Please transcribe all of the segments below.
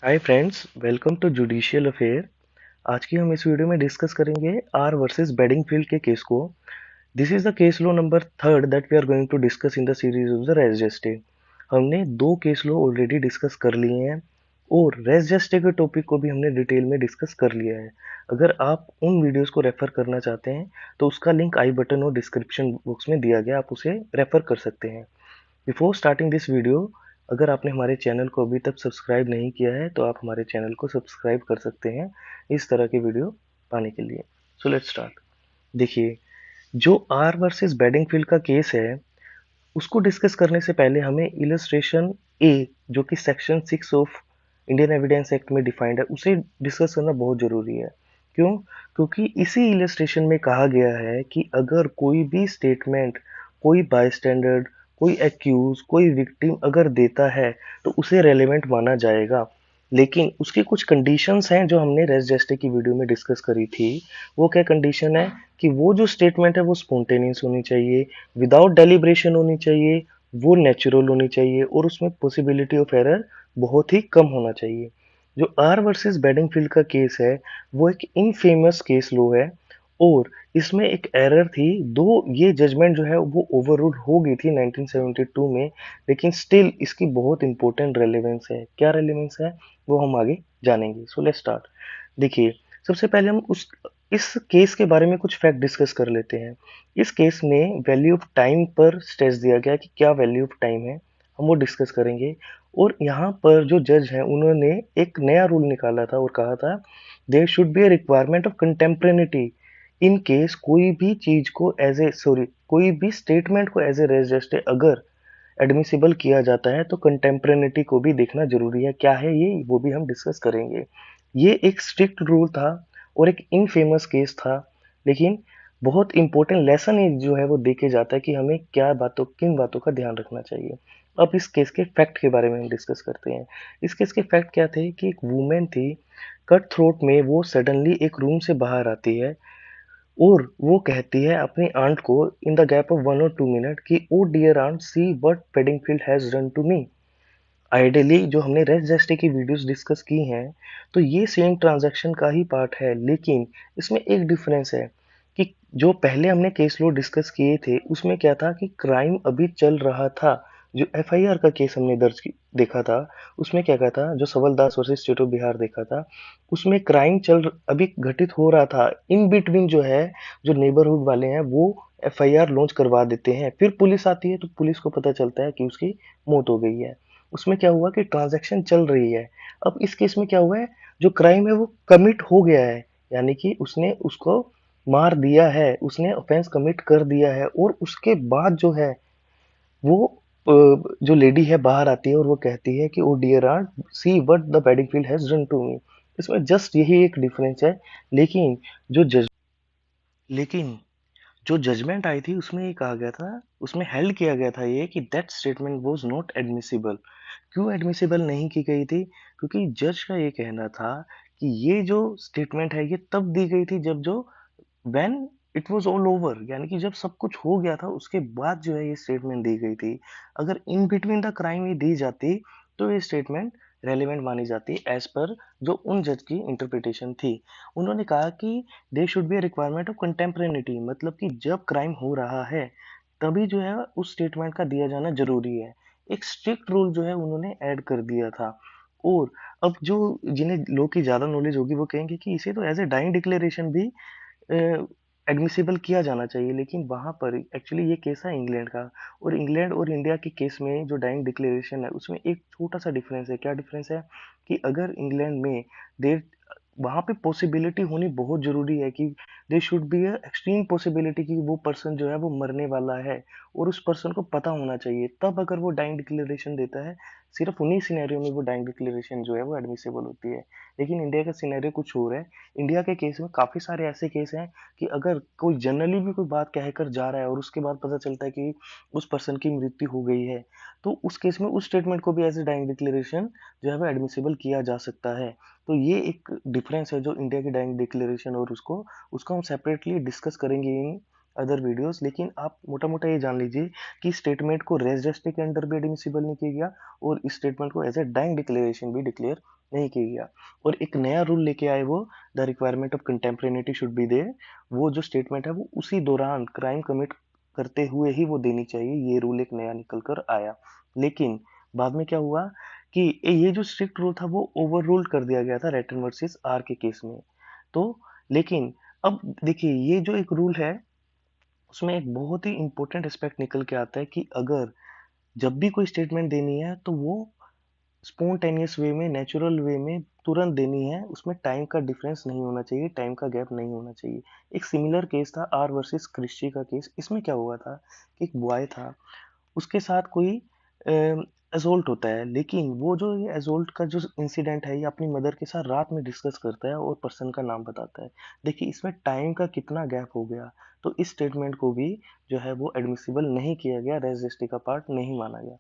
Hi friends, welcome to judicial affair. आज की हम इस वीडियो में डिस्कस करेंगे आर वर्सेस बेडिंगफील्ड के केस को। This is the case law number third that we are going to discuss in the series of the res gestae. हमने दो केस लॉ ऑलरेडी डिस्कस कर लिए हैं और रेस जस्टे के टॉपिक को भी हमने डिटेल में डिस्कस कर लिया है। अगर आप उन वीडियोस को रेफर करना चाहते हैं तो उसका लिंक आई बटन और डिस्क्रिप्शन बॉक्स में दिया गया, आप उसे रेफर कर सकते हैं। बिफोर स्टार्टिंग दिस वीडियो, अगर आपने हमारे चैनल को अभी तक सब्सक्राइब नहीं किया है तो आप हमारे चैनल को सब्सक्राइब कर सकते हैं इस तरह की वीडियो पाने के लिए। So let's start. देखिए, जो आर वर्सेस बेडिंगफील्ड का केस है उसको डिस्कस करने से पहले हमें इलस्ट्रेशन ए, जो कि section 6 of Indian evidence act में डिफाइंड है, उसे डिस्कस करना बहुत जरूरी है। क्यों? क्योंकि इसी इलस्ट्रेशन में कहा गया है कि अगर कोई भी स्टेटमेंट कोई बायस्टैंडर, कोई एक्यूज, कोई विक्टिम अगर देता है तो उसे रेलेवेंट माना जाएगा। लेकिन उसकी कुछ कंडीशंस हैं जो हमने रेस जेस्टे की वीडियो में डिस्कस करी थी। वो क्या कंडीशन है कि वो जो स्टेटमेंट है वो स्पॉन्टेनियस होनी चाहिए, विदाउट डेलिब्रेशन होनी चाहिए, वो नेचुरल होनी चाहिए और उसमें पॉसिबिलिटी ऑफ एरर बहुत ही कम होना चाहिए। जो आर वर्सेस बेडिंगफील्ड का केस है वो एक इनफेमस केस लो है और इसमें एक एरर थी। दो ये जजमेंट जो है वो ओवररूल हो गई थी 1972 में, लेकिन स्टिल इसकी बहुत इंपॉर्टेंट रेलेवेंस है। क्या रेलेवेंस है वो हम आगे जानेंगे। So let's start. देखिए, सबसे पहले हम उस इस केस के बारे में कुछ फैक्ट डिस्कस कर लेते हैं। इस केस में वैल्यू ऑफ टाइम पर स्ट्रेस दिया गया कि क्या वैल्यू ऑफ टाइम है, हम वो डिस्कस करेंगे। और यहाँ पर जो जज हैं उन्होंने एक नया रूल निकाला था और कहा था there should be a requirement of contemporaneity in case कोई भी चीज को एज ए सॉरी कोई भी स्टेटमेंट को एज ए रेस जस्ट अगर एडमिसिबल किया जाता है तो कंटेम्परेनिटी को भी देखना जरूरी है। क्या है ये, वो भी हम डिस्कस करेंगे। ये एक स्ट्रिक्ट रूल था और एक इनफेमस केस था, लेकिन बहुत इंपॉर्टेंट लेसन जो है वो देके जाता है कि हमें क्या बातों किन बातों का ध्यान रखना चाहिए। अब इस केस के फैक्ट के बारे में हम डिस्कस करते हैं। इस केस के फैक्ट क्या थे कि एक वुमेन थी, कट थ्रोट में वो सडनली एक रूम से बाहर आती है और वो कहती है अपनी आंट को इन द गैप ऑफ 1 और 2 मिनट कि oh dear aunt, see what Paddingfield has done to me. Ideally जो हमने रेस जेस्टे की वीडियोस डिस्कस की हैं तो ये सेम ट्रांजैक्शन का ही पार्ट है, लेकिन इसमें एक डिफरेंस है कि जो पहले हमने केस लॉ डिस्कस किए थे उसमें क्या था कि क्राइम अभी चल रहा था। जो एफआईआर का केस हमने देखा था उसमें क्या कहा था, जो सवलदास वर्सेस स्टेट ऑफ बिहार देखा था, उसमें क्राइम अभी घटित हो रहा था। इन बिटवीन जो है, जो नेबरहुड वाले हैं वो एफआईआर लॉन्च करवा देते हैं, फिर पुलिस आती है तो पुलिस को पता चलता है कि उसकी मौत हो गई है। उसमें क्या हुआ कि ट्रांजैक्शन चल रही है। अब इस केस में क्या हुआ है, जो क्राइम है वो कमिट हो गया है, यानी कि उसने उसको मार दिया है, उसने ऑफेंस कमिट कर दिया है और उसके बाद जो है वो जो लेडी है बाहर आती है और वो कहती है कि oh dear aunt, see what the Baddingfield has done to me. इसमें जस्ट यही एक डिफरेंस है। लेकिन जो जज लेकिन जो जजमेंट आई थी उसमें ये कहा गया था, उसमें हेल्ड किया गया था ये कि that statement was not admissible. क्यों एडमिसिबल नहीं की गई थी? क्योंकि जज का ये कहना था कि ये जो स्टेटमेंट है ये तब दी गई थी जब जो when it was all over, यानी कि जब सब कुछ हो गया था उसके बाद जो है ये स्टेटमेंट दी गई थी। अगर इन बिटवीन द क्राइम ये दी जाती तो ये स्टेटमेंट रेलेवेंट मानी जाती एज पर जो उन जज की इंटरप्रिटेशन थी। उन्होंने कहा कि they should be a requirement of contemporaneity, मतलब कि जब क्राइम हो रहा है तभी जो है उस स्टेटमेंट का दिया जाना जरूरी है। एक स्ट्रिक्ट रूल जो है उन्होंने ऐड कर दिया था। और अब जो जिन्हें लॉ की ज्यादा नॉलेज होगी वो कहेंगे कि इसे तो एज ए डाइंग डिक्लेरेशन भी एडमिसिबल किया जाना चाहिए, लेकिन वहां पर एक्चुअली ये केस है इंग्लैंड का। और इंग्लैंड और इंडिया के केस में जो डाइंग डिक्लेरेशन है उसमें एक छोटा सा डिफरेंस है। क्या डिफरेंस है कि अगर इंग्लैंड में देर वहां पे पॉसिबिलिटी होनी बहुत जरूरी है कि there should be a extreme possibility कि वो पर्सन जो है वो मरने वाला है और उस पर्सन को पता होना चाहिए, तब अगर वो डाइंग डिक्लेरेशन देता है। सिर्फ उन्हीं सिनेरियो में वो डाइंग डिक्लेरेशन जो है वो एडमिसिबल होती है। लेकिन इंडिया का सिनेरियो कुछ और है। इंडिया के केस में काफी सारे ऐसे केस हैं कि अगर कोई जनरली भी कोई बात कहकर जा रहा है और उसके बाद पता चलता है कि उस पर्सन की मृत्यु हो गई है, तो उस केस में उस स्टेटमेंट को भी एज ए डाइंग डिक्लेरेशन जो है वो एडमिसिबल किया जा सकता है। तो ये एक डिफरेंस है जो इंडिया की डाइंग डिक्लेरेशन और उसको हम सेपरेटली डिस्कस करेंगे इन अदर वीडियोस। लेकिन आप मोटा मोटा ये जान लीजिए कि स्टेटमेंट को रेस जस्टिस के अंडर भी एडमिसिबल नहीं किया गया और इस स्टेटमेंट को एज ए डाइंग डिक्लेरेशन भी डिक्लेयर नहीं किया गया। और एक नया रूल लेके आए वो, the requirement of contemporaneity should be there. वो जो स्टेटमेंट है वो उसी दौरान क्राइम कमिट करते हुए ही वो देनी चाहिए, ये रूल एक नया निकल कर आया। लेकिन बाद में क्या हुआ कि ये जो स्ट्रिक्ट रूल था वो ओवर रूल्ड कर दिया गया था रेटन वर्सेस आर के केस में। तो लेकिन अब देखिए, ये जो एक रूल है उसमें एक बहुत ही इंपॉर्टेंट एस्पेक्ट निकल के आता है कि अगर जब भी कोई स्टेटमेंट देनी है तो वो स्पॉन्टेनियस वे में, नेचुरल वे में तुरंत देनी है, उसमें टाइम का डिफरेंस नहीं होना चाहिए, टाइम का गैप नहीं होना चाहिए। एक सिमिलर केस था आर वर्सेस क्रिश्ची का केस। इसमें क्या हुआ था कि एक बॉय था, उसके साथ कोई असोल्ट होता है, लेकिन वो जो ये असोल्ट का जो इंसिडेंट है ये अपनी मदर के साथ रात में डिस्कस करता है और पर्सन का नाम बताता है। देखिए इसमें टाइम का कितना गैप हो गया। तो इस स्टेटमेंट को भी जो है वो एडमिसिबल नहीं किया गया, रेस जेस्टी का पार्ट नहीं माना गया।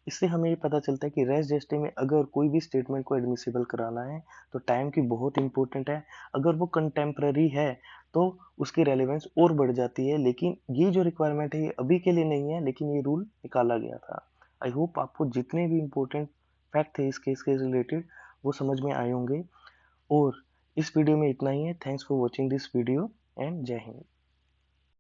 इससे हमें ये पता चलता है कि रेस जेस्टे में अगर कोई भी स्टेटमेंट को एडमिसिबल कराना है तो टाइम की बहुत इंपॉर्टेंट है। अगर वो कंटेम्प्ररी है तो उसकी रेलेवेंस और बढ़ जाती है। लेकिन ये जो रिक्वायरमेंट है ये अभी के लिए नहीं है, लेकिन ये रूल निकाला गया था। आई होप आपको जितने भी इंपॉर्टेंट फैक्ट थे इस केस के रिलेटेड वो समझ में आए होंगे। और इस वीडियो में इतना ही है। Thanks for watching this video and जय हिंद।